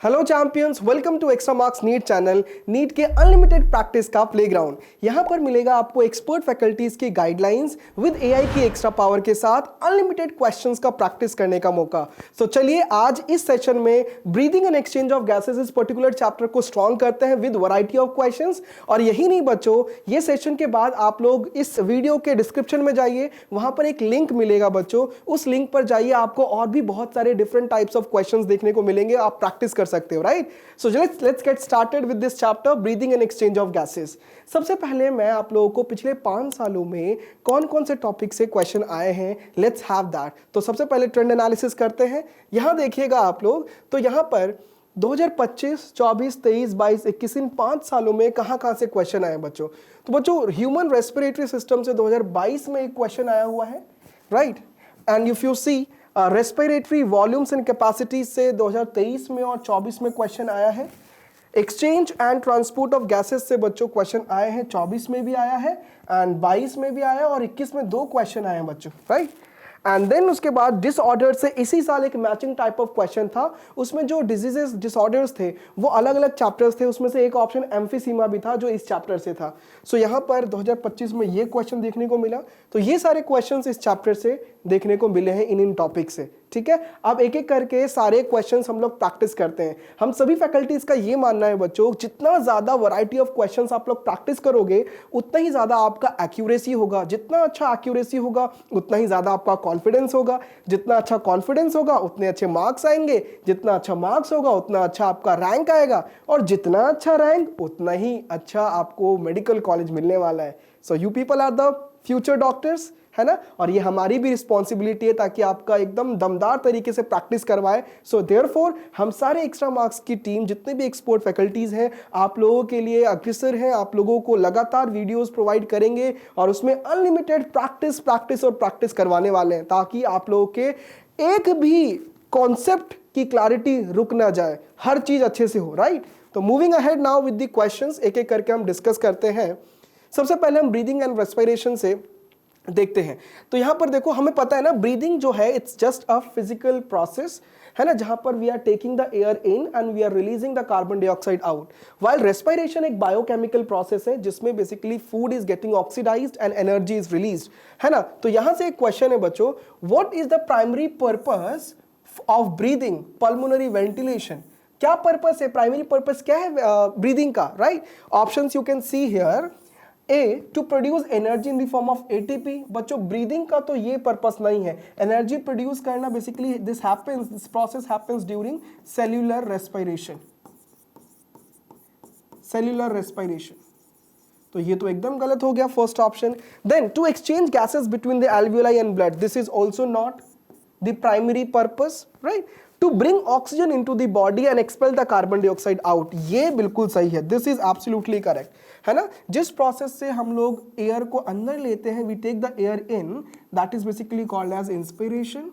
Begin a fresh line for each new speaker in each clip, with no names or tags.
Hello champions, welcome to extra marks NEET channel. NEET के unlimited practice का playground. यहां पर मिलेगा आपको एक्सपर्ट फैकल्टीज की गाइडलाइंस विद एआई की एक्स्ट्रा पावर के साथ अनलिमिटेड क्वेश्चंस का प्रैक्टिस करने का मौका। तो चलिए आज इस सेशन में breathing and exchange of gases इस पर्टिकुलर चैप्टर को स्ट्रॉन्ग करते हैं विद वैरायटी ऑफ क्वेश्चंस। और यही नहीं बच्चों, ये सेशन के बाद आप लोग इस वीडियो के डिस्क्रिप्शन में जाइए, वहां पर एक लिंक मिलेगा बच्चों, उस लिंक पर जाइए, आपको और भी बहुत सारे डिफरेंट टाइप्स ऑफ क्वेश्चंस देखने को मिलेंगे, आप प्रैक्टिस कर सकते हो, right. So let's get started with this chapter breathing and exchange of gases. सबसे पहले मैं आप लोगों को पिछले 5 सालों में कौन कौन से टॉपिक से क्वेश्चन आए हैं, लेट्स हैव दैट। तो सबसे पहले ट्रेंड एनालिसिस करते हैं। यहां देखिएगा आप लोग, तो यहां पर 2025, 24, 23, 22, 21 इन 5 सालों में कहां से क्वेश्चन आए बच्चों। तो बच्चों ह्यूमन रेस्पिरेटरी सिस्टम से 2022 में एक क्वेश्चन आया हुआ है, right. And if you see respiratory volumes and capacities से 2023 में और 24 में क्वेश्चन आया है। Exchange and transport of gases से बच्चों क्वेश्चन आए हैं, 24 में भी आया है एंड 22 में भी आया और 21 में 2 क्वेश्चन आए हैं बच्चों, राइट। एंड देन उसके बाद डिसऑर्डर से इसी साल एक मैचिंग टाइप ऑफ क्वेश्चन था, उसमें जो डिजीजेस डिसऑर्डर्स थे वो अलग अलग चैप्टर्स थे, उसमें से एक ऑप्शन एम्फीसीमा भी था जो इस चैप्टर से था। सो यहाँ पर 2025 में ये क्वेश्चन देखने को मिला। तो ये सारे क्वेश्चंस इस चैप्टर से देखने को मिले हैं इन टॉपिक से, ठीक है। अब एक एक करके सारे क्वेश्चंस हम लोग प्रैक्टिस करते हैं। हम सभी फैकल्टीज का ये मानना है बच्चों, जितना ज्यादा वैरायटी ऑफ क्वेश्चंस आप लोग प्रैक्टिस करोगे उतना ही ज्यादा आपका एक्यूरेसी होगा। जितना अच्छा एक्यूरेसी होगा उतना ही ज्यादा आपका कॉन्फिडेंस होगा। जितना अच्छा कॉन्फिडेंस होगा उतने अच्छे मार्क्स आएंगे। जितना अच्छा मार्क्स होगा उतना अच्छा आपका रैंक आएगा, और जितना अच्छा रैंक उतना ही अच्छा आपको मेडिकल कॉलेज मिलने वाला है। So you people are the future doctors, है ना। और ये हमारी भी रिस्पॉन्सिबिलिटी है ताकि आपका एकदम दमदार तरीके से प्रैक्टिस करवाए। सो देयरफॉर हम सारे एक्स्ट्रा मार्क्स की टीम, जितने भी एक्सपर्ट फैकल्टीज हैं, आप लोगों के लिए अग्रसर हैं। आप लोगों को लगातार वीडियोस प्रोवाइड करेंगे और उसमें अनलिमिटेड प्रैक्टिस करवाने वाले हैं, ताकि आप लोगों के एक भी कॉन्सेप्ट की क्लैरिटी रुक ना जाए, हर चीज अच्छे से हो, राइट। तो moving ahead now with the questions, एक एक करके हम डिस्कस करते हैं। सबसे पहले हम ब्रीदिंग एंड रेस्पिरेशन से देखते हैं। तो यहां पर देखो, हमें पता है ना, ब्रीदिंग जो है it's just a physical process, है ना, जहां पर we are taking the air in and we are releasing the carbon dioxide out. While respiration एक बायोकेमिकल प्रोसेस है जिसमें basically food is getting oxidised and energy is released, है ना। तो यहां से एक क्वेश्चन है बच्चों, what is the primary purpose of breathing, pulmonary ventilation. क्या पर्पस है, प्राइमरी पर्पस क्या है ब्रीदिंग का, right. Options you can see here. A to produce energy in the form of ATP। बच्चों ब्रीदिंग का तो ये पर्पस नहीं है, एनर्जी प्रोड्यूस करना। Basically this process happens during cellular respiration, तो ये तो एकदम गलत हो गया first option. Then to exchange gases between the alveoli and blood, this is also not the primary purpose, right. To bring oxygen into the body and expel the carbon dioxide out, ये बिल्कुल सही है, this is absolutely correct, है ना। जिस process से हम लोग एयर को अंदर लेते हैं, we take the air in, that is basically called as inspiration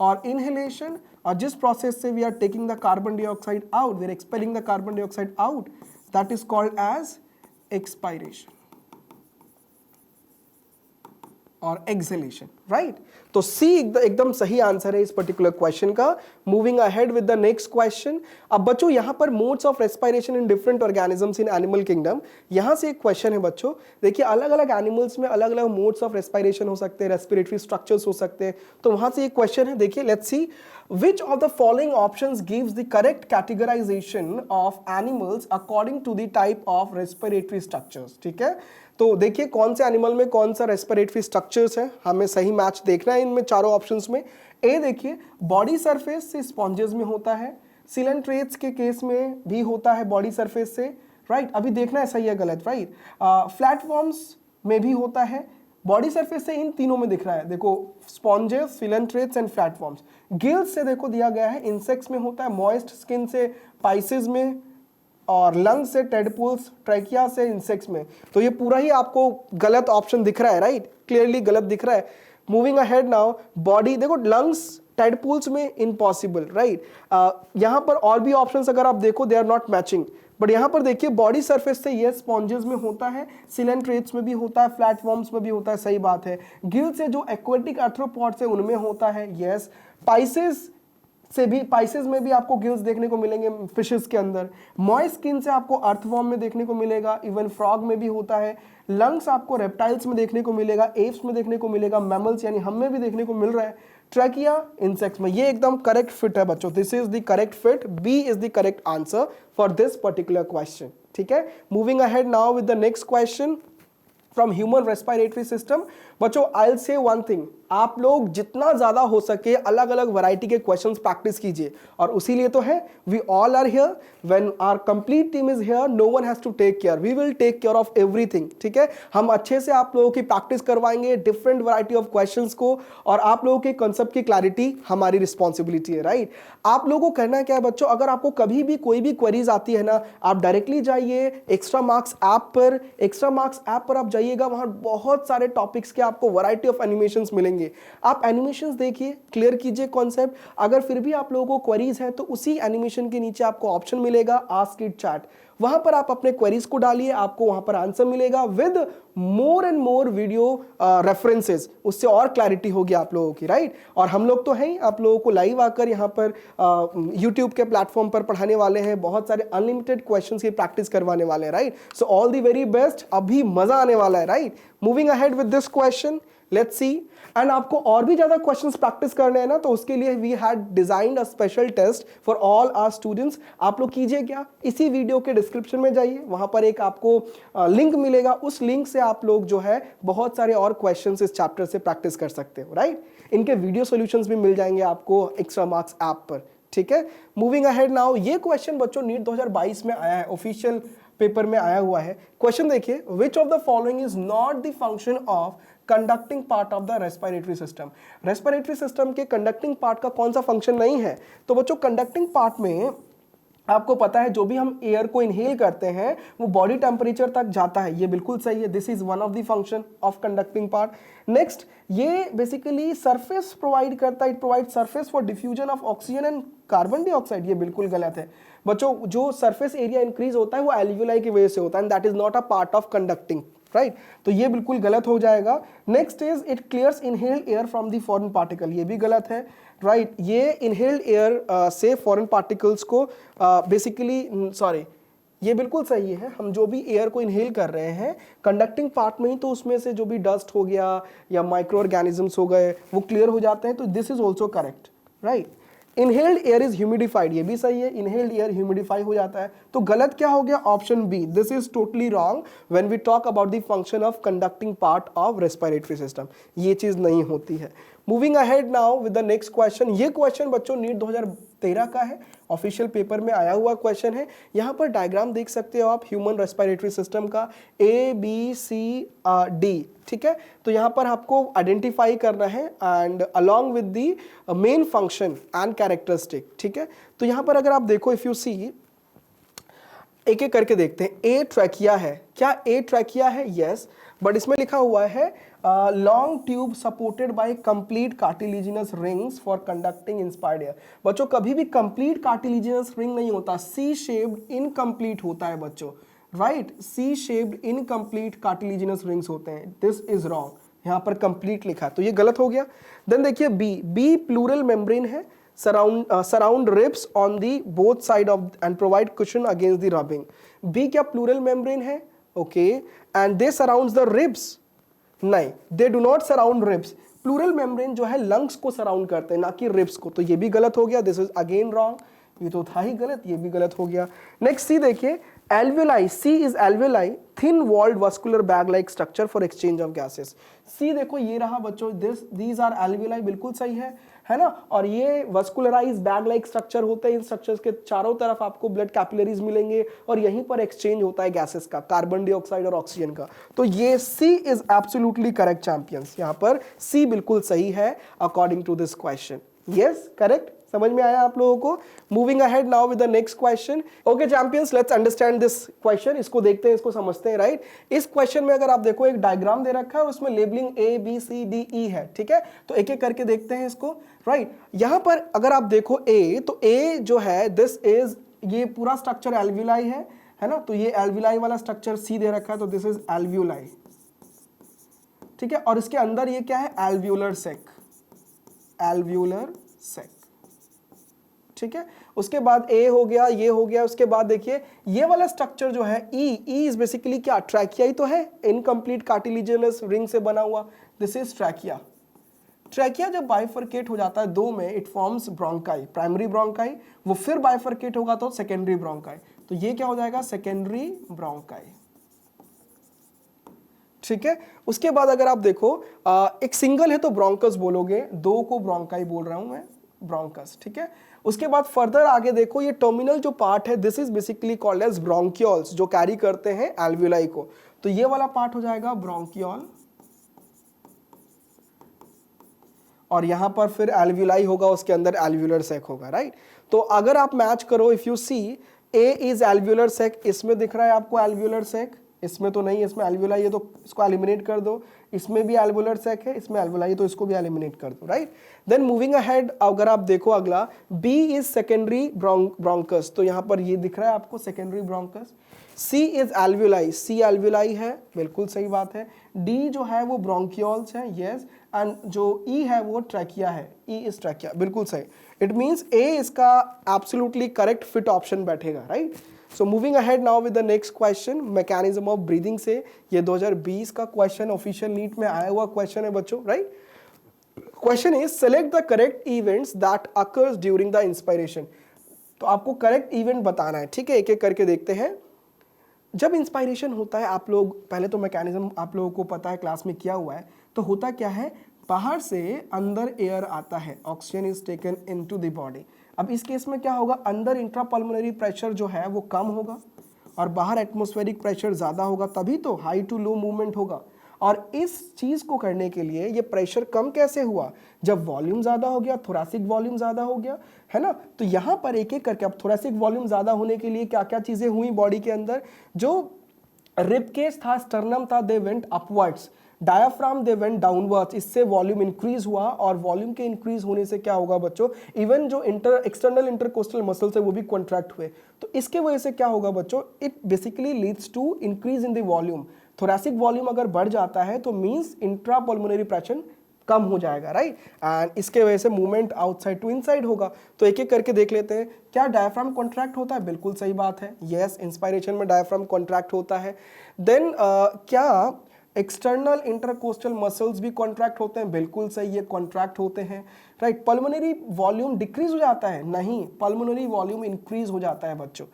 और इनहेलेशन। और जिस प्रोसेस से we are taking the carbon dioxide out, we are expelling the carbon dioxide out, that is called as expiration और exhalation, right. तो C एकदम सही answer है इस पर्टिकुलर क्वेश्चन का। Moving ahead with the next question. अब बच्चों यहां पर modes of respiration in different organisms in animal kingdom, यहां से एक क्वेश्चन है बच्चों। देखिए अलग अलग एनिमल्स में अलग अलग मोड्स ऑफ रेस्पिरेशन हो सकते हैं, रेस्पिरेटरी स्ट्रक्चर्स हो सकते हैं। तो वहां से एक क्वेश्चन है, देखिए let's see, which of the following options gives the correct categorization of animals according to the type of respiratory structures, ठीक है। तो देखिए कौन से एनिमल में कौन सा रेस्पिरेटरी स्ट्रक्चर्स है, हमें सही मैच देखना है इनमें चारों ऑप्शंस में। ए देखिए बॉडी सरफेस से स्पॉन्जेस में होता है, सिलेंट्रेट्स के केस में भी होता है बॉडी सरफेस से, राइट। अभी देखना है सही है गलत, राइट। फ्लैटफॉर्म्स में भी होता है, बॉडी सरफेस से इन तीनों में दिख रहा है, देखो स्पॉन्जेस, फिलेंट्रेट्स एंड फ्लैटफॉर्म्स। गिल्स से देखो दिया गया है, इंसेक्ट्स में होता है, मॉइस्ट स्किन से पाइसेस में, और लंग्स से टेडपोल्स, ट्रैकिया से इंसेक्ट्स में। तो ये पूरा ही आपको गलत ऑप्शन दिख रहा है, राइट, क्लियरली गलत दिख रहा है। मूविंग अहेड नाउ, बॉडी देखो लंग्स टेडपोल्स में इम्पॉसिबल, राइट। यहां पर और भी ऑप्शंस अगर आप देखो they are not matching, but यहां पर देखिए बॉडी सरफेस से ये स्पॉन्जेस में होता है, सिलेंट्रेट्स में भी होता है, फ्लैटफॉर्म्स में भी होता है, सही बात है। गिल से जो एक्वेटिक आर्थ्रोपॉड्स है उनमें होता है, यस। पाइसेस से भी, पाइसेस में भी आपको गिल्स देखने को मिलेंगे फिशेस के अंदर। मॉइस्ट स्किन से आपको अर्थवॉर्म में देखने को मिलेगा, इवन फ्रॉग में भी होता है। लंग्स आपको रेप्टाइल्स में देखने को मिलेगा, एप्स में देखने को मिलेगा, मैमल्स यानी हम में भी देखने को मिल रहा है। ट्रैकिया इंसेक्ट्स में। ये एकदम करेक्ट फिट है बच्चों, this is the correct fit, B is the correct answer for this particular question. ठीक है, moving ahead now with the next question from human respiratory system. बच्चों I will say one thing, आप लोग जितना ज्यादा हो सके अलग अलग वैरायटी के क्वेश्चंस प्रैक्टिस कीजिए, और उसी लिए तो है we all are here, when our complete team is here no one has to take care, we will take care of everything. ठीक है, हम अच्छे से आप लोगों की प्रैक्टिस करवाएंगे डिफरेंट वैरायटी ऑफ क्वेश्चंस को, और आप लोगों के कंसेप्ट की क्लैरिटी हमारी रिस्पॉन्सिबिलिटी है, राइट। आप लोगों को करना क्या है बच्चों, अगर आपको कभी भी कोई भी क्वेरीज आती है ना, आप डायरेक्टली जाइए एक्स्ट्रा मार्क्स ऐप पर। एक्स्ट्रा मार्क्स ऐप पर आप जाइएगा, वहां बहुत सारे टॉपिक्स के आपको वैरायटी ऑफ एनिमेशंस मिलेंगे। आप एनिमेशंस देखिए, क्लियर कीजिए कॉन्सेप्ट। अगर फिर भी आप लोगों को क्वेरीज है तो उसी एनिमेशन के नीचे आपको ऑप्शन मिलेगा आस्क इट चैट, वहां पर आप अपने क्वेरीज को डालिए, आपको वहां पर आंसर मिलेगा with more and more video references, उससे और क्लैरिटी होगी आप लोगों की, राइट। और हम लोग तो हैं आप लोगों को लाइव आकर यहाँ पर यूट्यूब के प्लेटफॉर्म पर पढ़ाने वाले हैं, बहुत सारे अनलिमिटेड क्वेश्चंस की प्रैक्टिस करवाने वाले हैं, right. So all the very best, अभी मजा आने वाला है, right. Moving ahead with this question, let's see. And आपको और भी ज्यादा क्वेश्चंस प्रैक्टिस करने हैं ना, तो उसके लिए we had designed a special test for all our students. आप लोग कीजिए क्या, इसी वीडियो के डिस्क्रिप्शन में जाइए, वहां पर एक आपको लिंक मिलेगा, उस लिंक से आप लोग जो है बहुत सारे और क्वेश्चंस इस चैप्टर से प्रैक्टिस कर सकते हो, राइट। इनके वीडियो सॉल्यूशंस भी मिल जाएंगे आपको एक्स्ट्रा मार्क्स ऐप पर। ठीक है, मूविंग अहेड नाउ। ये क्वेश्चन बच्चों नीट 2022 में आया है, ऑफिशियल पेपर में आया हुआ है। क्वेश्चन देखिए, विच of the following is not the function of conducting part of the respiratory system. Respiratory system के कंडक्टिंग पार्ट का कौन सा फंक्शन नहीं है। तो बच्चों कंडक्टिंग पार्ट में आपको पता है जो भी हम एयर को इनहेल करते हैं वो बॉडी टेम्परेचर तक जाता है, ये बिल्कुल सही है, this is one of the function of conducting part. Next, ये बेसिकली सरफेस प्रोवाइड करता है, it provide surface for diffusion of oxygen and carbon dioxide, ये बिल्कुल गलत है बच्चों। जो सरफेस एरिया इंक्रीज होता है वो एल्वियोलाई की वजह से होता है, and that is not a part of conducting, right. तो ये बिल्कुल गलत हो जाएगा। Next is it clears inhaled air from the foreign particle, ये भी गलत है, राइट। ये इनहेल्ड एयर से फॉरेन पार्टिकल्स को बेसिकली सॉरी, ये बिल्कुल सही है। हम जो भी एयर को इनहेल कर रहे हैं कंडक्टिंग पार्ट में ही, तो उसमें से जो भी डस्ट हो गया या माइक्रो ऑर्गेनिजम्स हो गए वो क्लियर हो जाते हैं, तो this is also correct, right. Inhaled air is humidified, ये भी सही है, इनहेल्ड एयर ह्यूमिडिफाई हो जाता है। तो गलत क्या हो गया, option B, this is totally wrong when we talk about the function of conducting part of respiratory system, ये चीज नहीं होती है। Moving ahead now with the next question. ये क्वेश्चन बच्चों नीट 2013 का है, ऑफिशियल पेपर में आया हुआ क्वेश्चन है। यहाँ पर डायग्राम देख सकते हो आप ह्यूमन रेस्पिरेटरी सिस्टम का, ABCD, ठीक है। तो यहाँ पर आपको आइडेंटिफाई करना है and along with the main function and characteristic, ठीक है। तो यहाँ पर अगर आप देखो, इफ यू सी, एक एक करके देखते हैं। ए ट्रैकिया है, क्या ए ट्रैकिया है? यस, बट इसमें लिखा हुआ है long tube supported by complete cartilaginous rings for conducting inspired air. बच्चों कभी भी कंप्लीट कार्टिलिजिनस रिंग नहीं होता, सी शेप्ड इनकम्प्लीट होता है बच्चों, right. C shaped incomplete cartilaginous rings होते हैं, दिस इज रॉन्ग, यहाँ पर कंप्लीट लिखा है तो ये गलत हो गया। देन देखिए बी प्लूरल मेम्ब्रेन है, surround ribs on the both side of and provide cushion against the rubbing। B क्या प्लूरल मेम्ब्रेन है? Okay, and they surrounds the ribs, नहीं, they do not surround ribs. Pleural membrane जो है lungs को surround करते हैं, ना कि रिब्स को, तो ये भी गलत हो गया, दिस इज अगेन रॉन्ग, ये तो था ही गलत, ये भी गलत हो गया। नेक्स्ट सी देखिए, alveoli, C is alveoli, thin walled vascular bag like structure for exchange of gases. C देखो ये रहा बच्चों, दीज आर एल्वियोलाई, बिल्कुल सही है ना। और ये वस्कुलराइज बैग लाइक स्ट्रक्चर होते हैं, इन स्ट्रक्चर्स के चारों तरफ आपको ब्लड कैपिलरीज मिलेंगे और यहीं पर एक्सचेंज होता है गैसेस का, कार्बन डाइऑक्साइड और ऑक्सीजन का। तो ये C is absolutely correct champions, यहाँ पर सी बिल्कुल सही है according to this question. Yes, correct, समझ में आया आप लोगों को। Moving ahead now with the next question. Okay champions, let's understand this question, इसको देखते हैं, इसको समझते हैं, राइट। इस क्वेश्चन में अगर आप देखो एक डायग्राम दे रखा है और उसमें labelling A B C D E है, ठीक है। तो एक एक करके देखते हैं इसको, राइट। यहां पर अगर आप देखो A, तो A जो है दिस इज, ये पूरा स्ट्रक्चर एल्वियोलाई है ना। तो ये एल्वियोलाई वाला स्ट्रक्चर C दे रखा है, तो दिस इज एल्वियोलाई, ठीक है। और इसके अंदर ये क्या है, एल्वियोलर सेक, एल्वियोलर सेक, ठीक है। उसके बाद ए हो गया, ये हो गया। उसके बाद देखिए ये वाला स्ट्रक्चर जो है ई इज बेसिकली क्या, ट्रैकिया ही तो है, इनकम्प्लीट कार्टिलेजिनस रिंग से बना हुआ, दिस इज ट्रैकिया। ट्रैकिया जब बाइफरकेट हो जाता है दो में, it forms bronchi, primary bronchi, वो फिर बाइफरकेट होगा तो सेकेंडरी ब्रोंकाई, तो ये क्या हो जाएगा, सेकेंडरी ब्रोंकाई, ठीक है। उसके बाद अगर आप देखो एक सिंगल है तो ब्रोंकस बोलोगे, दो को ब्रोंकाई बोल रहा हूं मैं, ब्रोंकस, ठीक है। उसके बाद फर्दर आगे देखो ये टर्मिनल जो पार्ट है this is basically called as bronchioles, जो कैरी करते हैं एल्वियोलाई को, तो ये वाला पार्ट हो जाएगा ब्रोंकियोल, और यहां पर फिर एल्वियोलाई होगा, उसके अंदर एल्वियोलर सेक होगा, राइट। तो अगर आप मैच करो, if you see A is alveolar sac, इसमें दिख रहा है आपको एल्वियोलर सेक, इसमें तो नहीं, इसमें एल्वियोलाई है तो इसको एलिमिनेट कर दो, इसमें भी एल्वियोलर सेक है, इसमें एल्वियोलाई है तो इसको भी एलिमिनेट कर दो, राइट। देन मूविंग अहेड अगर आप देखो अगला, बी इज सेकेंडरी ब्रोंकस, तो यहां पर ये दिख रहा है आपको secondary bronchus. C is alveoli, C alveoli है, बिल्कुल सही बात है। डी जो है वो ब्रोंकियोल्स है, यस, एंड जो ई है वो ट्रैकिया है, ई इज ट्रैकिया, बिल्कुल सही। इट मींस ए इसका एब्सोल्युटली करेक्ट फिट ऑप्शन बैठेगा, right. So moving ahead now with the next question, mechanism of breathing से, ये 2020 का क्वेश्चन ऑफिशियल नीट में आया हुआ क्वेश्चन है बच्चों, right. Question is select the correct events that occurs during the inspiration, तो आपको करेक्ट इवेंट बताना है, ठीक है, एक एक करके देखते हैं। जब इंस्पायरेशन होता है, आप लोग पहले तो मैकेनिज्म आप लोगों को पता है, क्लास में किया हुआ है, तो होता क्या है, बाहर से अंदर एयर आता है, oxygen is taken into the body. अब इस केस में क्या होगा, अंदर इंट्रापल्मोनरी प्रेशर जो है वो कम होगा और बाहर एटमॉस्फेरिक प्रेशर ज़्यादा होगा, तभी तो हाई टू लो मूवमेंट होगा। और इस चीज़ को करने के लिए ये प्रेशर कम कैसे हुआ, जब वॉल्यूम ज़्यादा हो गया, थोरैसिक वॉल्यूम ज़्यादा हो गया, है ना। तो यहाँ पर एक एक करके, अब थोरैसिक वॉल्यूम ज़्यादा होने के लिए क्या क्या चीज़ें हुई बॉडी के अंदर, जो रिबकेज था, स्टर्नम था, they went upwards, diaphragm they went downwards, इससे वॉल्यूम इंक्रीज हुआ, और वॉल्यूम के इंक्रीज होने से क्या होगा बच्चों, इवन जो एक्सटर्नल इंटरकोस्टल मसल्स है वो भी कॉन्ट्रैक्ट हुए, तो इसके वजह से क्या होगा बच्चों, it basically leads to increase in the volume. Thoracic volume अगर बढ़ जाता है तो मींस इंट्रापल्मोनरी प्रेशर कम हो जाएगा, राइट, एंड इसके वजह से मूवमेंट आउटसाइड टू इनसाइड होगा। तो एक एक करके देख लेते हैं, क्या डायफ्राम कॉन्ट्रैक्ट होता है, बिल्कुल सही बात है, यस, इंस्पायरेशन में डायफ्राम कॉन्ट्रैक्ट होता है। देन क्या एक्सटर्नल इंटरकोस्टल मसल्स भी कॉन्ट्रैक्ट होते हैं, बिल्कुल सही, ये कॉन्ट्रैक्ट होते हैं, राइट। पल्मोनरी वॉल्यूम डिक्रीज हो जाता है, नहीं, पल्मोनरी वॉल्यूम इंक्रीज हो जाता है बच्चों।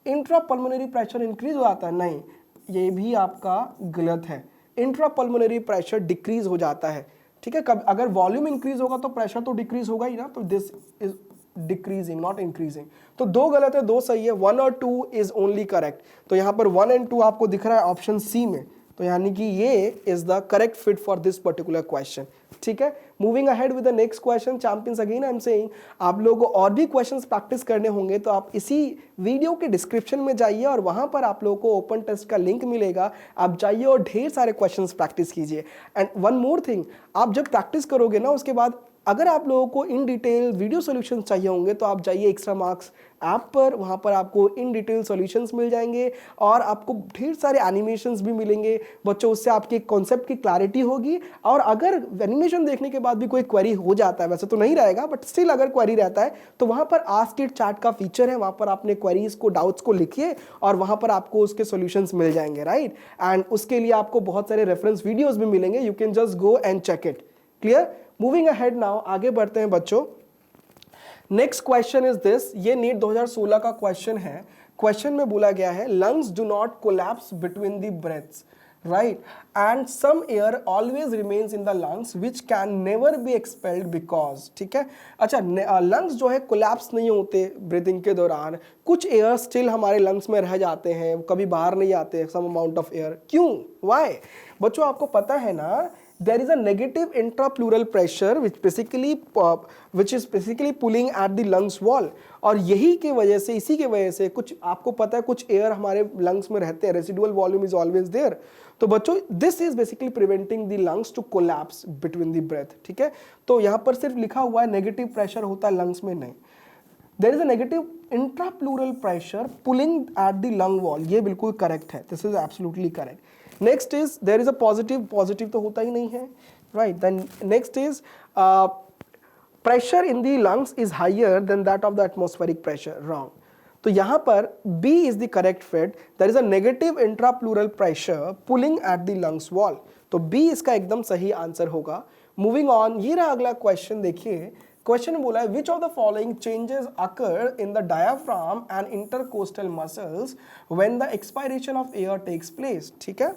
इंट्रा पल्मोनरी प्रेशर इंक्रीज हो जाता है, नहीं, ये भी आपका गलत है, इंट्रा पल्मोनरी प्रेशर डिक्रीज हो जाता है, ठीक है। कब अगर वॉल्यूम इंक्रीज होगा तो प्रेशर तो डिक्रीज होगा ही ना, तो this is decreasing not increasing, तो दो गलत है, दो सही है, 1 और 2 इज ओनली करेक्ट। तो यहाँ पर 1 और 2 आपको दिख रहा है ऑप्शन सी में, तो यानी कि ये is the correct fit for this particular question, ठीक है। Moving ahead with the next question, champions, again I am saying, आप लोगों को और भी क्वेश्चंस प्रैक्टिस करने होंगे तो आप इसी वीडियो के डिस्क्रिप्शन में जाइए और वहां पर आप लोगों को ओपन टेस्ट का लिंक मिलेगा, आप जाइए और ढेर सारे क्वेश्चंस प्रैक्टिस कीजिए। एंड वन मोर थिंग, आप जब प्रैक्टिस करोगे ना, उसके बाद अगर आप लोगों को इन डिटेल वीडियो सॉल्यूशंस चाहिए होंगे तो आप जाइए एक्स्ट्रा मार्क्स ऐप पर, वहाँ पर आपको इन डिटेल सॉल्यूशंस मिल जाएंगे और आपको ढेर सारे एनिमेशंस भी मिलेंगे बच्चों, उससे आपके कॉन्सेप्ट की क्लैरिटी होगी। और अगर एनिमेशन देखने के बाद भी कोई क्वेरी हो जाता है, वैसे तो नहीं रहेगा बट स्टिल अगर क्वेरी रहता है तो वहाँ पर आस्क इट चैट का फीचर है, वहाँ पर आपने क्वेरीज को, डाउट्स को लिखिए और वहाँ पर आपको उसके सॉल्यूशंस मिल जाएंगे, राइट। एंड उसके लिए आपको बहुत सारे रेफरेंस वीडियोज़ भी मिलेंगे, you can just go and check it, clear. Moving ahead now, आगे बढ़ते हैं बच्चों। नेक्स्ट क्वेश्चन इज दिस, ये नीट 2016 का क्वेश्चन है। क्वेश्चन में बोला गया है lungs do not collapse between the breaths, right, and some air always remains in the lungs which can never be expelled because, ठीक है। अच्छा, लंग्स जो है कोलैप्स नहीं होते ब्रीदिंग के दौरान, कुछ एयर स्टिल हमारे लंग्स में रह जाते हैं, कभी बाहर नहीं आते, सम अमाउंट ऑफ एयर, क्यों, व्हाई बच्चों, आपको पता है ना, there is a negative intrapleural pressure which is basically pulling at the lungs wall, और यही के वजह से, इसी के वजह से कुछ आपको पता है कुछ एयर हमारे लंग्स में रहते हैं, residual volume is always there. तो बच्चों this is basically preventing the lungs to collapse between the breath, ठीक है। तो यहाँ पर सिर्फ लिखा हुआ है नेगेटिव प्रेशर होता है लंग्स में, नहीं, there is a negative intrapleural pressure pulling at the lung wall, ये बिल्कुल करेक्ट है, this is absolutely correct. Next is there is a positive, positive तो होता ही नहीं है, right. Then next is pressure in the lungs is higher than that of the atmospheric pressure, wrong. तो यहां पर B is the correct fit, there is a negative intrapleural pressure pulling at the lungs wall. तो B इसका एकदम सही answer होगा। Moving on, ये रहा अगला क्वेश्चन। देखिए क्वेश्चन बोला है which of the following changes occur in the diaphragm and intercostal muscles when the expiration of air takes place. ठीक है,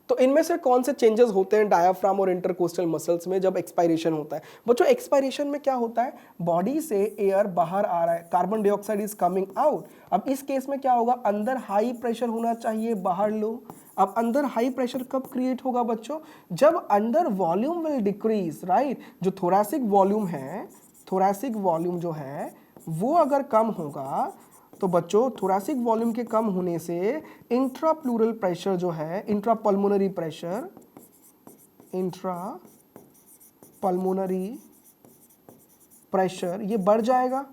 तो इनमें से कौन से चेंजेस होते हैं डायाफ्राम और इंटरकोस्टल मसल्स में जब एक्सपायरेशन होता है? बच्चों एक्सपायरेशन में क्या होता है, बॉडी से एयर बाहर आ रहा है, carbon dioxide is coming out. अब इस केस में क्या होगा, अंदर हाई प्रेशर होना चाहिए, बाहर लो। अब अंदर हाई प्रेशर कब क्रिएट होगा बच्चों, जब अंदर वॉल्यूम विल डिक्रीज, राइट। जो थोरैसिक वॉल्यूम है, थोरैसिक वॉल्यूम जो है वो अगर कम होगा तो बच्चों थोरैसिक वॉल्यूम के कम होने से इंट्राप्लूरल प्रेशर जो है, इंट्रापल्मोनरी प्रेशर, इंट्रापल्मोनरी प्रेशर ये बढ़ जाएगा,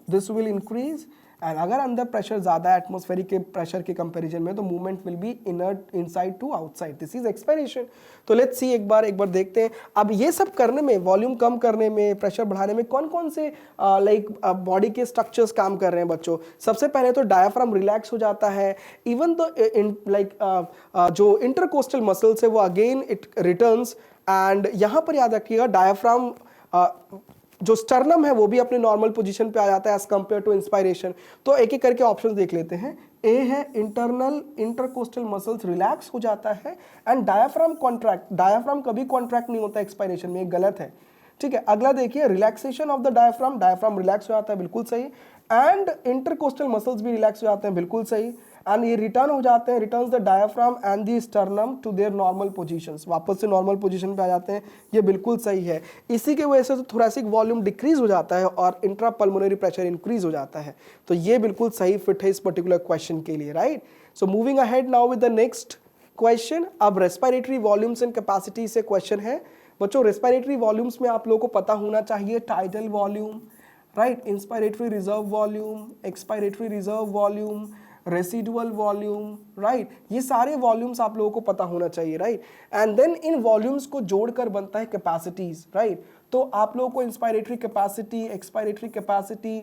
दिस विल इंक्रीज। एंड अगर अंदर प्रेशर ज्यादा है एटमॉस्फेरिक के प्रेशर के कंपैरिजन में, तो movement will be inert inside to outside, this is expiration. तो लेट्स सी, एक बार देखते हैं। अब ये सब करने में, वॉल्यूम कम करने में, प्रेशर बढ़ाने में कौन कौन से बॉडी के स्ट्रक्चर्स काम कर रहे हैं बच्चों। सबसे पहले तो डायाफ्राम रिलैक्स हो जाता है, इवन तो जो इंटरकोस्टल मसल्स है वो अगेन इट रिटर्न्स। एंड यहां पर याद रखिएगा डायाफ्राम जो स्टर्नम है वो भी अपने नॉर्मल पोजीशन पे आ जाता है एज कंपेयर टू इंस्पायरेशन। तो एक एक करके ऑप्शंस देख लेते हैं। ए है इंटरनल इंटरकोस्टल मसल्स रिलैक्स हो जाता है एंड डायाफ्राम कॉन्ट्रैक्ट। डायाफ्राम कभी कॉन्ट्रैक्ट नहीं होता एक्सपायरेशन में, ये गलत है। ठीक है, अगला देखिए relaxation of the diaphragm, diaphragm relax हो जाता है, बिल्कुल सही। एंड इंटरकोस्टल मसल्स भी रिलैक्स हो जाते हैं, बिल्कुल सही। एंड ये रिटर्न हो जाते हैं, returns the diaphragm and the sternum to their normal positions, वापस से नॉर्मल पोजीशन पे आ जाते हैं, ये बिल्कुल सही है। इसी के वजह से तो थोरैसिक वॉल्यूम डिक्रीज हो जाता है और इंट्रापल्मोनरी प्रेशर इंक्रीज हो जाता है। तो ये बिल्कुल सही फिट है इस पर्टिकुलर क्वेश्चन के लिए, right. So moving ahead now with the next question. अब रेस्पिरेटरी वॉल्यूम्स एंड कैपेसिटी से क्वेश्चन है बच्चों। रेस्पिरेटरी वॉल्यूम्स में आप लोगों को पता होना चाहिए tidal volume, right, inspiratory reserve volume, expiratory reserve volume, residual volume, right. ये सारे वॉल्यूम्स आप लोगों को पता होना चाहिए, राइट। एंड देन इन वॉल्यूम्स को जोड़कर बनता है कैपेसिटीज, राइट। तो आप लोगों को inspiratory capacity, expiratory capacity,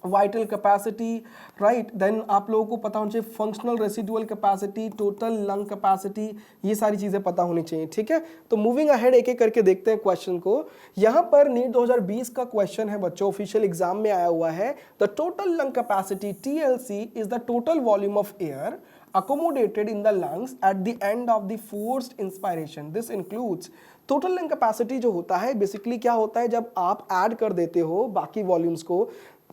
vital capacity, right, then आप लोगों को पता होना चाहिए functional residual capacity, total lung capacity, ये सारी चीजें पता होनी चाहिए। ठीक है, तो मूविंग अहेड एक एक करके देखते हैं क्वेश्चन को। यहां पर नीट 2020 का क्वेश्चन है बच्चों, ऑफिशियल एग्जाम में आया हुआ है। The total lung capacity TLC is the total volume of air accommodated in the lungs at the end of the forced inspiration. This includes total lung capacity जो होता है बेसिकली क्या होता है, जब आप ऐड कर देते हो बाकी वॉल्यूम्स को,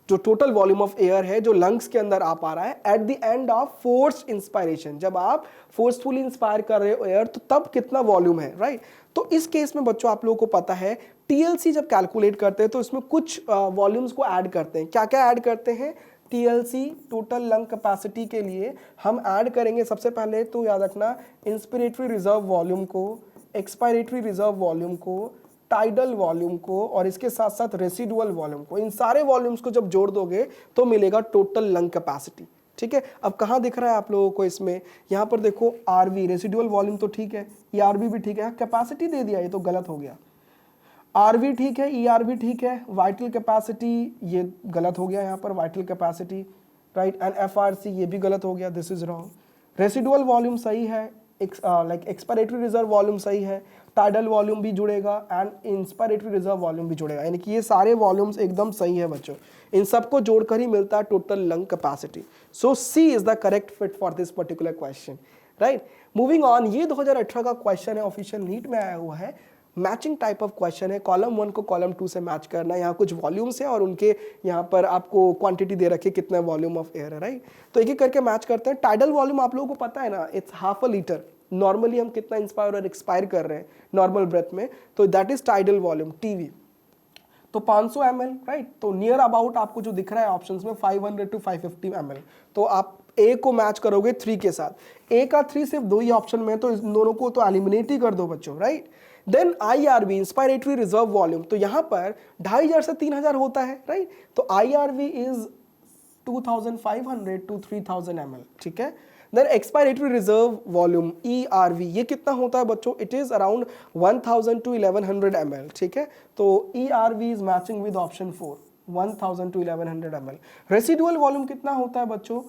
जो टोटल वॉल्यूम ऑफ एयर है जो लंग्स के अंदर आ पा रहा है at the end of forced inspiration, जब आप फोर्सफुली इंस्पायर कर रहे हो एयर तो तब कितना वॉल्यूम है, राइट। तो इस केस में बच्चों आप लोगों को पता है TLC जब कैलकुलेट करते हैं तो इसमें कुछ वॉल्यूम्स को ऐड करते हैं। क्या क्या ऐड करते हैं, TLC टोटल लंग कैपेसिटी के लिए हम ऐड करेंगे सबसे पहले तो याद रखना इंस्पिरेटरी रिजर्व वॉल्यूम को, एक्सपायरेटरी रिजर्व वॉल्यूम को, टाइडल वॉल्यूम को और इसके साथ साथ रेसिडुअल वॉल्यूम को। इन सारे वॉल्यूम्स को जब जोड़ दोगे तो मिलेगा टोटल लंग कैपेसिटी। ठीक है, अब कहाँ दिख रहा है आप लोगों को इसमें, यहाँ पर देखो RV रेसिडुअल वॉल्यूम तो ठीक है, ERV भी ठीक है, कैपेसिटी दे दिया ये तो गलत हो गया। RV ठीक है, ERV ठीक है, वाइटल कैपेसिटी ये गलत हो गया यहाँ पर, vital capacity, right, and FRC ये भी गलत हो गया, this is wrong. Residual volume सही है, एक्सपायरेटरी रिजर्व वॉल्यूम सही है, टाइडल वॉल्यूम भी जुड़ेगा एंड इंस्पायरेटरी रिजर्व वॉल्यूम भी जुड़ेगा, यानी कि ये सारे वॉल्यूम्स एकदम सही है बच्चों। इन सबको जोड़कर ही मिलता है total lung capacity. So C is the correct fit for this particular question, right. Moving on, ये 2018 का क्वेश्चन है, ऑफिशियल नीट में आया हुआ है। मैचिंग टाइप ऑफ क्वेश्चन है, कॉलम 1 को कॉलम 2 से मैच करना है। यहाँ कुछ वॉल्यूम्स है और उनके यहाँ पर आपको क्वांटिटी दे रखी है कितना वॉल्यूम ऑफ एयर है, राइट। तो एक एक करके मैच करते हैं। टाइडल वॉल्यूम आप लोगों को पता है ना, इट्स ½ लीटर। नॉर्मली हम कितना इंस्पायर और एक्सपायर कर रहे हैं नॉर्मल ब्रेथ में, तो that is tidal volume TV। तो 500 ml, राइट। तो नियर अबाउट आपको जो दिख रहा है ऑप्शंस में 500 to 550 ml। तो आप A को मैच करोगे 3 के साथ। A का 3 सिर्फ 2 ही ऑप्शन में, तो इन दोनों को तो एलिमिनेट ही कर दो बच्चों, right. Then IRV inspiratory reserve volume, तो यहाँ पर 2500 से 3000 होता है, राइट। तो IRV इज 2500 to 3000 ml, ठीक है। Then expiratory reserve volume ERV, ये कितना होता है बच्चों? It is around 1000 to 1100 ml, ठीक है। तो ERV is matching with option 4, 1000 to 1100 ml। Residual volume कितना होता है बच्चों?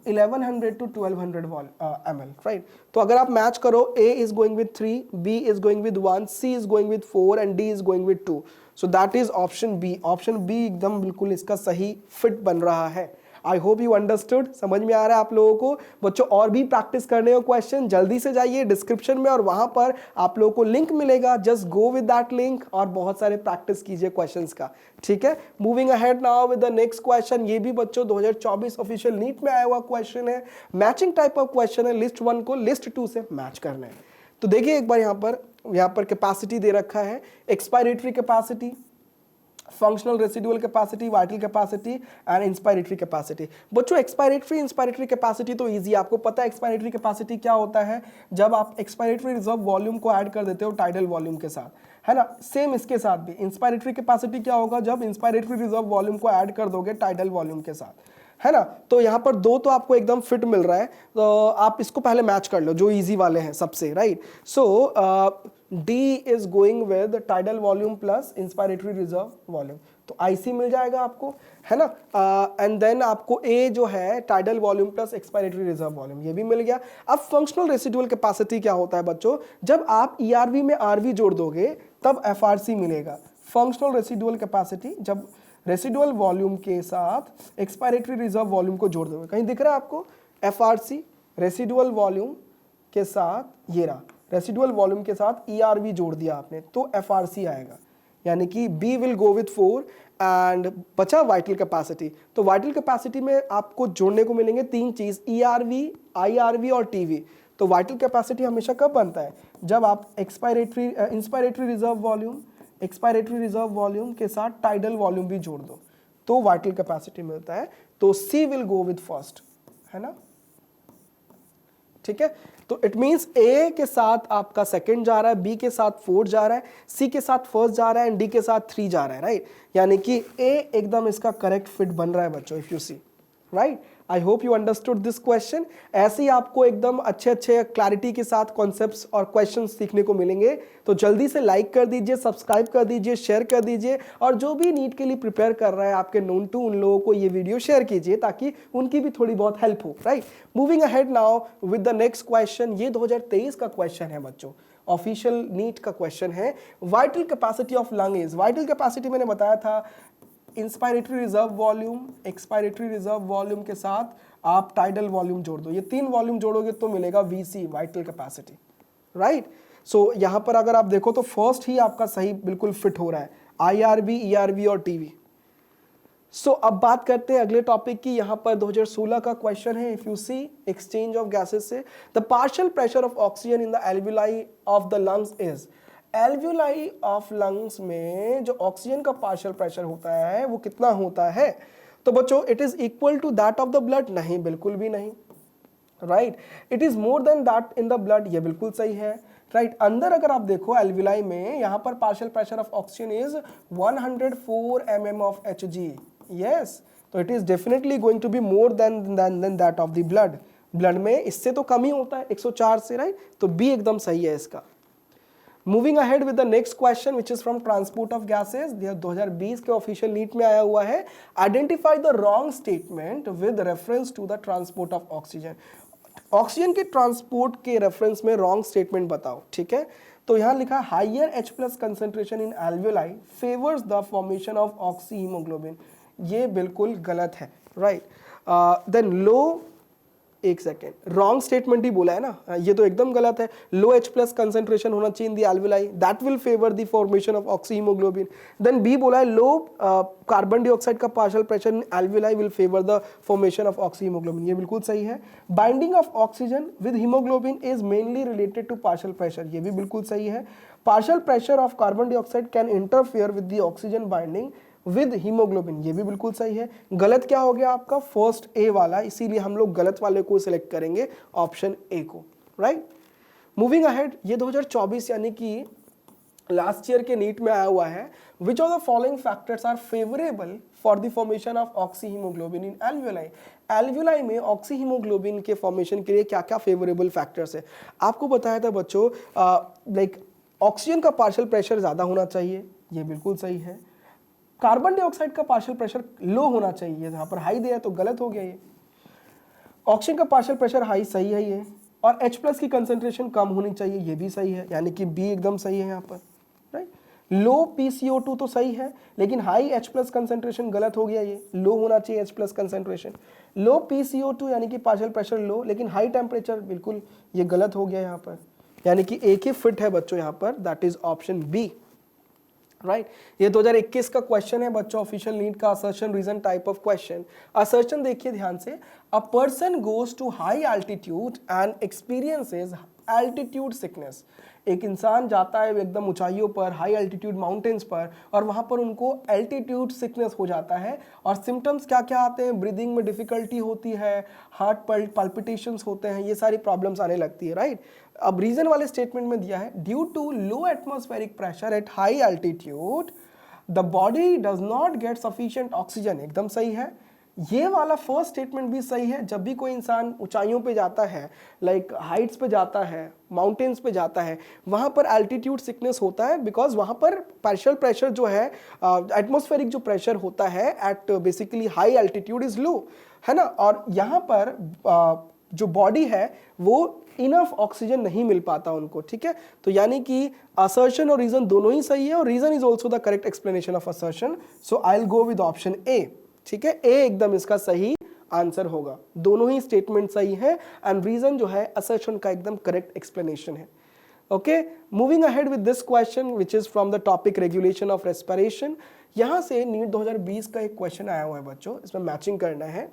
1100 to 1200 ml, राइट। तो अगर आप मैच करो, A is going with 3, B is going with 1, C is going with 4 and D is going with 2, so that is option B. Option B एकदम बिल्कुल इसका सही फिट बन रहा है। आई होप यू अंडरस्टूड, समझ में आ रहा है आप लोगों को बच्चों। और भी प्रैक्टिस करने हो क्वेश्चन, जल्दी से जाइए डिस्क्रिप्शन में और वहां पर आप लोगों को लिंक मिलेगा, just go with that link और बहुत सारे प्रैक्टिस कीजिए क्वेश्चंस का, ठीक है। Moving ahead now with the next question. ये भी बच्चों 2024 ऑफिशियल नीट में आया हुआ क्वेश्चन है, मैचिंग टाइप ऑफ क्वेश्चन है। लिस्ट 1 को लिस्ट 2 से मैच करना है। तो देखिए एक बार यहाँ पर कैपेसिटी दे रखा है, expiratory capacity, functional residual capacity, vital capacity and inspiratory capacity. बच्चों एक्सपायरेटरी इंस्पायरेटरी कैपेसिटी तो इजी, आपको पता है एक्सपायरेटरी कैपेसिटी क्या होता है। जब आप एक्सपायरेटरी रिजर्व वॉल्यूम को ऐड कर देते हो टाइडल वॉल्यूम के साथ, है ना। सेम इसके साथ भी इंस्पायरेटरी कैपेसिटी क्या होगा? जब इंस्पायरेटरी रिजर्व वॉल्यूम को ऐड कर दोगे टाइडल वॉल्यूम के साथ, है ना। तो यहाँ पर दो तो आपको एकदम फिट मिल रहा है, तो आप इसको पहले मैच कर लो जो इजी वाले हैं सबसे, right. So D is going with tidal volume plus inspiratory reserve volume, तो IC मिल जाएगा आपको, है ना। एंड देन आपको A जो है tidal volume plus expiratory reserve volume, ये भी मिल गया। अब फंक्शनल रेसिडुअल कैपेसिटी क्या होता है बच्चों? जब आप ERV में RV जोड़ दोगे तब FRC मिलेगा। फंक्शनल रेसिडुअल कैपेसिटी जब रेसिडुअल वॉल्यूम के साथ एक्सपायरेटरी रिजर्व वॉल्यूम को जोड़ दोगे, कहीं दिख रहा है आपको? FRC रेसिडुअल वॉल्यूम के साथ, ये रहा रेसिडुअल वॉल्यूम के साथ ERV जोड़ दिया आपने, तो FRC आएगा, यानी कि B will go with 4 and बचा वाइटल कैपेसिटी। तो वाइटल कैपेसिटी में आपको जोड़ने को मिलेंगे 3 चीज, ERV, IRV और TV। तो वाइटल कैपेसिटी हमेशा कब बनता है? जब आप inspiratory reserve volume, expiratory reserve volume के साथ टाइडल वॉल्यूम भी जोड़ दो तो वाइटल कैपेसिटी मिलता है। तो C will go with first, है ना, ठीक है। तो इट मींस A के साथ आपका सेकंड जा रहा है, B के साथ 4 जा रहा है, C के साथ फर्स्ट जा रहा है एंड D के साथ 3 जा रहा है, राइट। यानी कि A एकदम इसका करेक्ट फिट बन रहा है बच्चों, if you see, right. I hope you understood this question. ऐसे ही आपको एकदम अच्छे क्लैरिटी के साथ कॉन्सेप्ट्स और क्वेश्चन सीखने को मिलेंगे। तो जल्दी से लाइक कर दीजिए, सब्सक्राइब कर दीजिए, शेयर कर दीजिए, और जो भी नीट के लिए प्रिपेयर कर रहा है आपके नोन टू, उन लोगों को ये वीडियो शेयर कीजिए ताकि उनकी भी थोड़ी बहुत हेल्प हो, right. Moving ahead now with the next question. ये 2023 का क्वेश्चन है बच्चों, ऑफिशियल नीट का क्वेश्चन है। Vital capacity of lung is, vital capacity मैंने बताया था inspiratory reserve volume, expiratory reserve volume के साथ आप टाइडल वॉल्यूम जोड़ दो, ये 3 वॉल्यूम जोड़ोगे तो मिलेगा VC, वाइटल कैपेसिटी, राइट। सो यहां पर अगर आप देखो तो फर्स्ट ही आपका सही बिल्कुल फिट हो रहा है, IRV, ERV और TV। सो अब बात करते हैं अगले टॉपिक की। यहां पर 2016 का क्वेश्चन है, if you see exchange of gases से, the partial pressure of oxygen in the alveoli of the lungs is. Alveoli of lungs में जो ऑक्सीजन का पार्शियल प्रेशर होता है वो कितना होता है? तो बच्चों it is equal to that of the blood, नहीं, बिल्कुल भी नहीं, right. It is more than that in the blood, ये बिल्कुल सही है, राइट। अंदर अगर आप देखो एल्वियोलाई में, यहां पर partial pressure of oxygen is 104 mm ऑफ Hg, यस। तो it is definitely going to be more than that of the blood. Blood में इससे तो कम ही होता है 104 से, राइट। तो बी एकदम सही है इसका। Moving ahead with the next question which is from transport of gases, 2020 के ऑफिशियल नीट में आया हुआ है। Identify the wrong statement with reference to the transport of oxygen. Oxygen के ट्रांसपोर्ट के रेफरेंस में रॉन्ग स्टेटमेंट बताओ, ठीक है। तो यहां लिखा higher H+ concentration in alveoli favours the formation of oxy haemoglobin, ये बिल्कुल गलत है, राइट। देन लो, एक सेकेंड, रॉन्ग स्टेटमेंट ही बोला है ना, ये तो एकदम गलत है। लो H+ कंसेंट्रेशन होना चाहिए in the alveoli, that will favour the formation of oxy haemoglobin. Then B बोला है लो कार्बन डाइऑक्साइड का partial pressure in alveoli will favour the formation of oxy haemoglobin, ये बिल्कुल सही है। Binding of oxygen with haemoglobin is mainly related to partial pressure, ये भी बिल्कुल सही है। Partial pressure of carbon dioxide can interfere with the oxygen binding with haemoglobin, ये भी बिल्कुल सही है। गलत क्या हो गया आपका? फर्स्ट ए वाला, इसीलिए हम लोग गलत वाले को सिलेक्ट करेंगे, ऑप्शन ए को, राइट। मूविंग अहेड, ये 2024 यानी कि लास्ट ईयर के नीट में आया हुआ है, which of the following factors are favourable for the formation of oxy haemoglobin in alveoli. Alveoli में ऑक्सी हीमोग्लोबिन के फॉर्मेशन के लिए क्या क्या फेवरेबल फैक्टर्स है। आपको बताया था बच्चों, लाइक ऑक्सीजन का पार्शियल प्रेशर ज़्यादा होना चाहिए, ये बिल्कुल सही है। कार्बन डाइऑक्साइड का पार्शियल प्रेशर लो होना चाहिए, यहाँ पर हाई दिया तो गलत हो गया ये। ऑक्सीजन का पार्शियल प्रेशर हाई, सही है ये। और H+ की कंसेंट्रेशन कम होनी चाहिए, ये भी सही है, यानी कि बी एकदम सही है यहाँ पर, राइट। लो PCO2 तो सही है, लेकिन हाई H+ कंसेंट्रेशन गलत हो गया, ये लो होना चाहिए H+ कंसेंट्रेशन। लो PCO2 यानी कि पार्शियल प्रेशर लो, लेकिन हाई टेम्परेचर, बिल्कुल ये गलत हो गया यहाँ पर, यानी कि एक ही फिट है बच्चों यहाँ पर, that is option B, right. ये 2021 का क्वेश्चन है बच्चों, ऑफिशियल नीट का assertion reason type of question. Assertion देखिए ध्यान से, a person goes to high altitude and experiences altitude sickness. एक इंसान जाता है एकदम ऊंचाइयों पर, हाई एल्टीट्यूड माउंटेन्स पर, और वहां पर उनको एल्टीट्यूड सिकनेस हो जाता है। और सिम्टम्स क्या क्या आते हैं, ब्रीदिंग में डिफिकल्टी होती है, हार्ट पल्पिटेशंस होते हैं, ये सारी प्रॉब्लम्स आने लगती है, राइट। अब रीजन वाले स्टेटमेंट में दिया है, due to low atmospheric pressure at high altitude the body does not get sufficient oxygen, एकदम सही है। ये वाला फर्स्ट स्टेटमेंट भी सही है। जब भी कोई इंसान ऊंचाइयों पे जाता है, लाइक हाइट्स पे जाता है, माउंटेन्स पे जाता है, वहाँ पर एल्टीट्यूड सिकनेस होता है, बिकॉज वहाँ पर पार्शियल प्रेशर जो है, एटमॉस्फेरिक जो प्रेशर होता है at basically high altitude is low, है ना। और यहाँ पर जो बॉडी है वो इनफ ऑक्सीजन नहीं मिल पाता उनको, ठीक है। तो यानी कि असर्शन और रीजन दोनों ही सही है, और reason is also the correct explanation of assertion, so I will go with option A, ठीक है। ए एकदम इसका सही आंसर होगा, दोनों ही स्टेटमेंट सही है, एंड रीजन जो है असर्शन का एकदम करेक्ट एक्सप्लेनेशन है। Okay, moving ahead with this question which is from the topic regulation of respiration. यहां से नीट 2020 का एक क्वेश्चन आया हुआ है बच्चों, इसमें मैचिंग करना है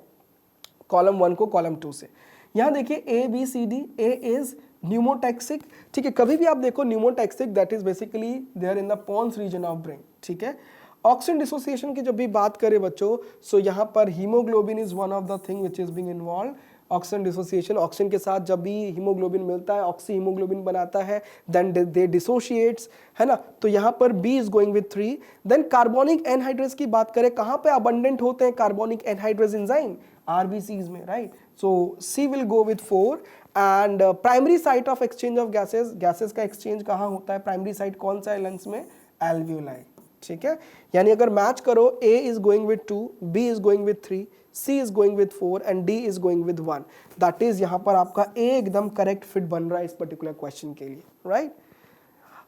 कॉलम 1 को कॉलम 2 से। यहां देखिए ABCD, ए इज न्यूमोटैक्सिक, ठीक है। कभी भी आप देखो pneumotaxic, that is basically there in the pons region of brain, ठीक है। ऑक्सीजन डिसोसिएशन की जब भी बात करें बच्चों, सो यहाँ पर haemoglobin is one of the thing which is being involve. Oxygen dissociation, oxygen के साथ जब भी हीमोग्लोबिन मिलता है, ऑक्सी हीमोग्लोबिन बनाता है, देन दे डिसोशिएट्स, है ना। तो यहाँ पर B is going with 3। Then carbonic anhydrase की बात करें, कहाँ पे अबंडेंट होते हैं कार्बोनिक एनहाइड्रेस एंजाइम, RBCs में, right. So C will go with 4। And primary site of exchange of gases, gases का एक्सचेंज कहाँ होता है, प्राइमरी साइट कौन सा है लंग्स में, एल्वियोलाई, ठीक है। यानी अगर मैच करो, A is going with 2, B is going with 3, C is going with 4 and D is going with 1, that is यहाँ पर आपका A एकदम करेक्ट फिट बन रहा है इस पर्टिकुलर क्वेश्चन के लिए, राइट।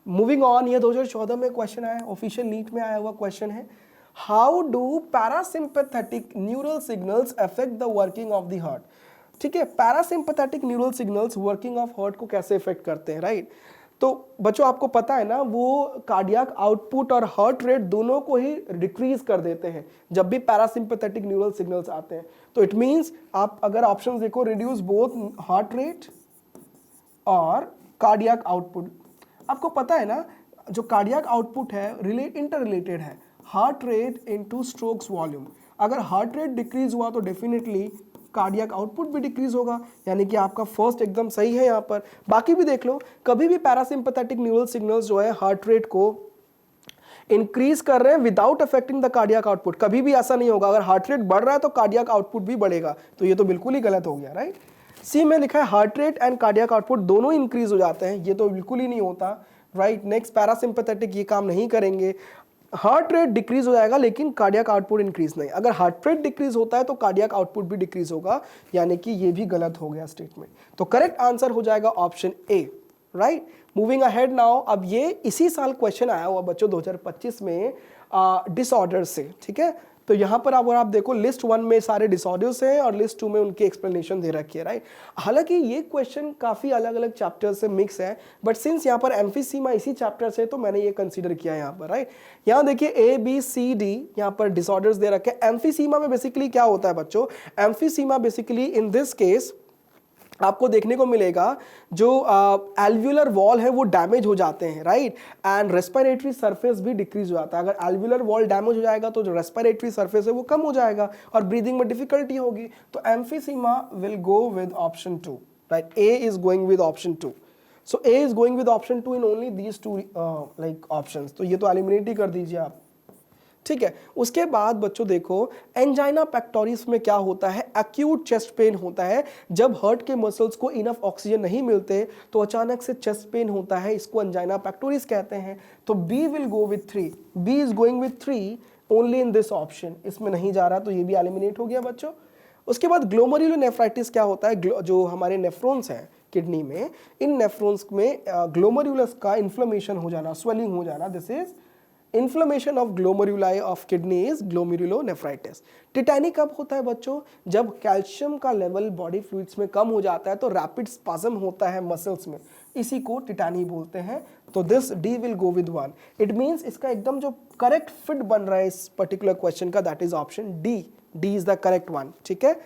मूविंग ऑन, ये 2014 में क्वेश्चन आया, ऑफिशियल नीट में आया हुआ क्वेश्चन है, how do parasympathetic neural signals affect the working of the heart, ठीक है। Parasympathetic neural signals working of heart को कैसे इफेक्ट करते हैं, राइट। तो बच्चों आपको पता है ना, वो कार्डियक आउटपुट और हार्ट रेट दोनों को ही डिक्रीज कर देते हैं जब भी पैरासिम्पैथेटिक न्यूरल सिग्नल्स आते हैं। तो इट मींस आप अगर ऑप्शंस देखो, रिड्यूस बोथ हार्ट रेट और कार्डियक आउटपुट। आपको पता है ना, जो कार्डियक आउटपुट है इंटर रिलेटेड है, heart rate into strokes volume. अगर हार्ट रेट डिक्रीज हुआ तो डेफिनेटली कार्डियक आउटपुट भी डिक्रीज होगा, यानी कि आपका फर्स्ट एकदम सही है यहाँ पर। बाकी भी देख लो, कभी भी पैरासिम्पैथेटिक न्यूरल सिग्नल्स जो है हार्ट रेट को इंक्रीज कर रहे हैं without affecting the cardiac output, कभी भी ऐसा नहीं होगा। अगर हार्ट रेट बढ़ रहा है तो कार्डियक आउटपुट भी बढ़ेगा, तो ये तो बिल्कुल ही गलत हो गया, राइट। सी में लिखा है heart rate and cardiac output दोनों इंक्रीज हो जाते हैं, ये तो बिल्कुल ही नहीं होता, राइट। नेक्स्ट, पैरासिम्पैथेटिक ये काम नहीं करेंगे, हार्ट रेट डिक्रीज हो जाएगा लेकिन कार्डियक आउटपुट इंक्रीज नहीं। अगर हार्ट रेट डिक्रीज होता है तो कार्डियक आउटपुट भी डिक्रीज होगा, यानी कि ये भी गलत हो गया स्टेटमेंट। तो करेक्ट आंसर हो जाएगा option A, right. Moving ahead now, अब ये इसी साल क्वेश्चन आया हुआ बच्चों 2025 में डिसऑर्डर से, ठीक है। तो यहाँ पर अगर आप देखो, लिस्ट 1 में सारे डिसऑर्डर्स हैं और लिस्ट 2 में उनकी एक्सप्लेनेशन दे रखी है, राइट। हालांकि ये क्वेश्चन काफ़ी अलग अलग चैप्टर से मिक्स है, बट सिंस यहाँ पर एम्फीसीमा इसी चैप्टर से, तो मैंने ये कंसीडर किया यहाँ पर, राइट। यहाँ देखिए ABCD यहाँ पर डिसऑर्डर्स दे रखे हैं। एम्फीसीमा में बेसिकली क्या होता है बच्चों, emphysema basically in this case आपको देखने को मिलेगा जो एल्व्यूलर वॉल है वो डैमेज हो जाते हैं, राइट। एंड रेस्पिरेटरी सरफेस भी डिक्रीज हो जाता है। अगर एल्व्यूलर वॉल डैमेज हो जाएगा तो जो रेस्पिरेटरी सरफेस है वो कम हो जाएगा और ब्रीदिंग में डिफिकल्टी होगी। तो emphysema will go with option 2, right. A is going with option 2। So A is going with option 2 in only these two like options, तो ये तो एलिमिनेट ही कर दीजिए आप, ठीक है। उसके बाद बच्चों देखो एंजाइना पेक्टोरिस में क्या होता है, एक्यूट चेस्ट पेन होता है। जब हार्ट के मसल्स को इनफ ऑक्सीजन नहीं मिलते तो अचानक से चेस्ट पेन होता है, इसको एंजाइना पेक्टोरिस कहते हैं। तो B will go with 3, B is going with 3 only in this option, इसमें नहीं जा रहा, तो ये भी एलिमिनेट हो गया बच्चों। उसके बाद ग्लोमेरुलोनेफ्राइटिस क्या होता है, जो हमारे नेफ्रॉन्स हैं किडनी में, इन नेफ्रॉन्स में ग्लोमेरुलस का इन्फ्लेमेशन हो जाना, स्वेलिंग हो जाना, this is inflammation of glomeruli of kidney is glomerulonephritis. टिटैनी कब होता है बच्चों, जब कैल्शियम का लेवल बॉडी फ्लूइड्स में कम हो जाता है तो रैपिड स्पाज्म होता है मसल्स में, इसी को टिटैनी बोलते हैं। तो this D will go with 1। It means इसका एकदम जो करेक्ट फिट बन रहा है इस पर्टिकुलर क्वेश्चन का, that is option D, D is the correct one, ठीक है।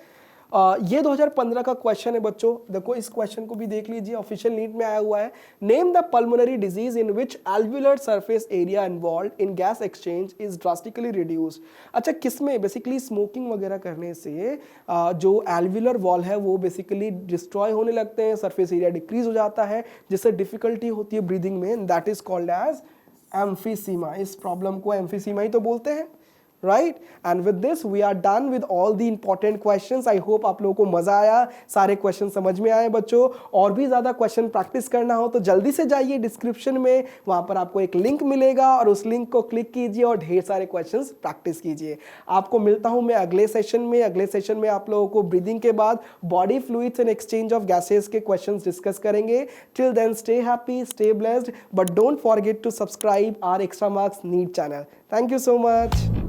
ये 2015 का क्वेश्चन है बच्चों, देखो इस क्वेश्चन को भी देख लीजिए, ऑफिशियल नीट में आया हुआ है। Name the pulmonary disease in which alveolar surface area involved in gas exchange is drastically reduced. अच्छा, किसमें, बेसिकली स्मोकिंग वगैरह करने से जो एल्वुलर वॉल है वो बेसिकली डिस्ट्रॉय होने लगते हैं, सरफेस एरिया डिक्रीज हो जाता है, जिससे डिफिकल्टी होती है ब्रीदिंग में, that is called as emphysema. इस प्रॉब्लम को एम्फीसीमा ही तो बोलते हैं, right. And with this we are done with all the important questions. I hope आप लोगों को मजा आया, सारे क्वेश्चन समझ में आए बच्चों। और भी ज्यादा क्वेश्चन प्रैक्टिस करना हो तो जल्दी से जाइए डिस्क्रिप्शन में, वहां पर आपको एक लिंक मिलेगा और उस लिंक को क्लिक कीजिए और ढेर सारे क्वेश्चंस प्रैक्टिस कीजिए। आपको मिलता हूं मैं अगले सेशन में। अगले सेशन में आप लोगों को ब्रीदिंग के बाद body fluids and exchange of gases के क्वेश्चंस डिस्कस करेंगे। Till then stay happy, stay blessed, but don't forget to subscribe our extra marks NEET channel. Thank you so much.